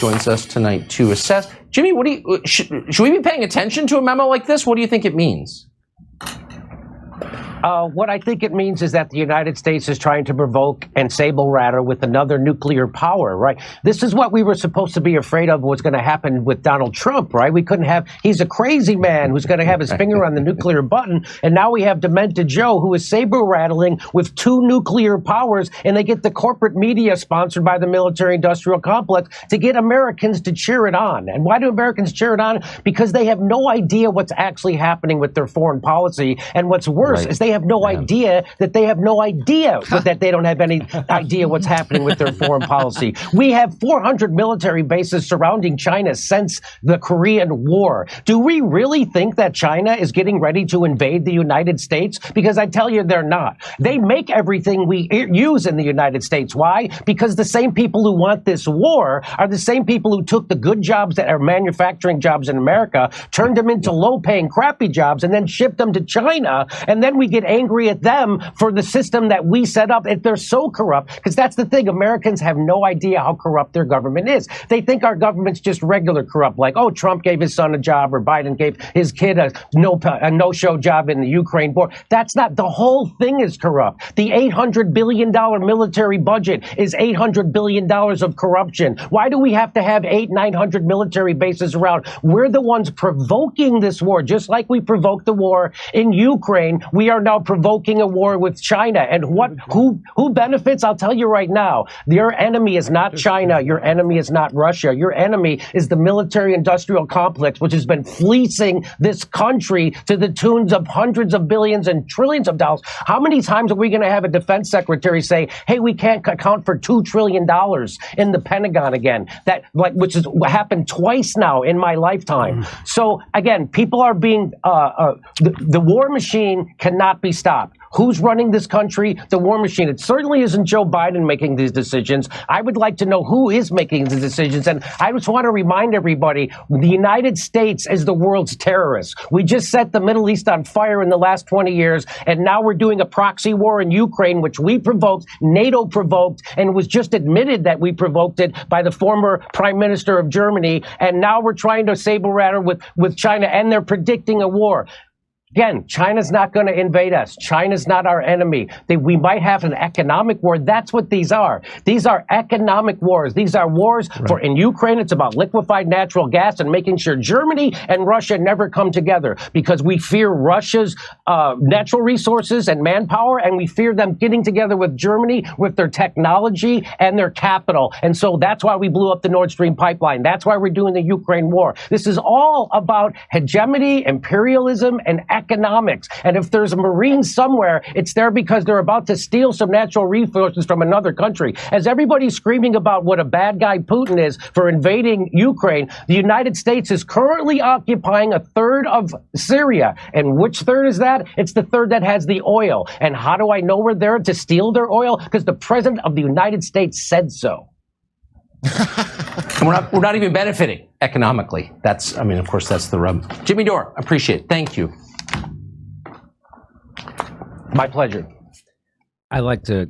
joins us tonight to assess. Jimmy, what do you, should we be paying attention to a memo like this? What do you think it means? What I think it means is that the United States is trying to provoke and sable rattle with another nuclear power, right? This is what we were supposed to be afraid of was going to happen with Donald Trump, right? We couldn't have, he's a crazy man who's going to have his finger on the nuclear button. And now we have Demented Joe, who is saber rattling with two nuclear powers, and they get the corporate media sponsored by the military industrial complex to get Americans to cheer it on. And why do Americans cheer it on? Because they have no idea what's actually happening with their foreign policy. And what's worse is they have no idea that they have no idea that they don't have any idea what's happening with their foreign policy. We have 400 military bases surrounding China since the Korean War. Do we really think that China is getting ready to invade the United States? Because I tell you, they're not. They make everything we use in the United States. Why? Because the same people who want this war are the same people who took the good jobs that are manufacturing jobs in America, turned them into low-paying, crappy jobs, and then shipped them to China. And then we get angry at them for the system that we set up. If they're so corrupt, because that's the thing, Americans have no idea how corrupt their government is. They think our government's just regular corrupt, like, oh, Trump gave his son a job or Biden gave his kid a no-show job in the Ukraine war. That's not, the whole thing is corrupt. The $800 billion military budget is $800 billion of corruption. Why do we have to have 900 military bases around? We're the ones provoking this war, just like we provoked the war in Ukraine. We are now provoking a war with China. And who benefits? I'll tell you right now, your enemy is not China. Your enemy is not Russia. Your enemy is the military industrial complex, which has been fleecing this country to the tunes of hundreds of billions and trillions of dollars. How many times are we going to have a defense secretary say, hey, we can't account for $2 trillion in the Pentagon again? That, like, which has happened twice now in my lifetime. So again, people are being, the war machine cannot be stopped. Who's running this country? The war machine. It certainly isn't Joe Biden making these decisions. I would like to know who is making the decisions. And I just want to remind everybody, the United States is the world's terrorist. We just set the Middle East on fire in the last 20 years. And now we're doing a proxy war in Ukraine, which we provoked, NATO provoked, and was just admitted that we provoked it by the former prime minister of Germany. And now we're trying to saber rattle with China, and they're predicting a war. Again, China's not going to invade us. China's not our enemy. We might have an economic war. That's what these are. These are economic wars. These are wars in Ukraine. It's about liquefied natural gas and making sure Germany and Russia never come together, because we fear Russia's natural resources and manpower, and we fear them getting together with Germany with their technology and their capital. And so that's why we blew up the Nord Stream pipeline. That's why we're doing the Ukraine war. This is all about hegemony, imperialism, and economics. And if there's a Marine somewhere, it's there because they're about to steal some natural resources from another country. As everybody's screaming about what a bad guy Putin is for invading Ukraine, the United States is currently occupying a third of Syria. And which third is that? It's the third that has the oil. And how do I know we're there to steal their oil? Because the President of the United States said so. And we're not even benefiting economically. That's, I mean, of course, that's the rub. Jimmy Dore, appreciate it. Thank you. My pleasure. I like to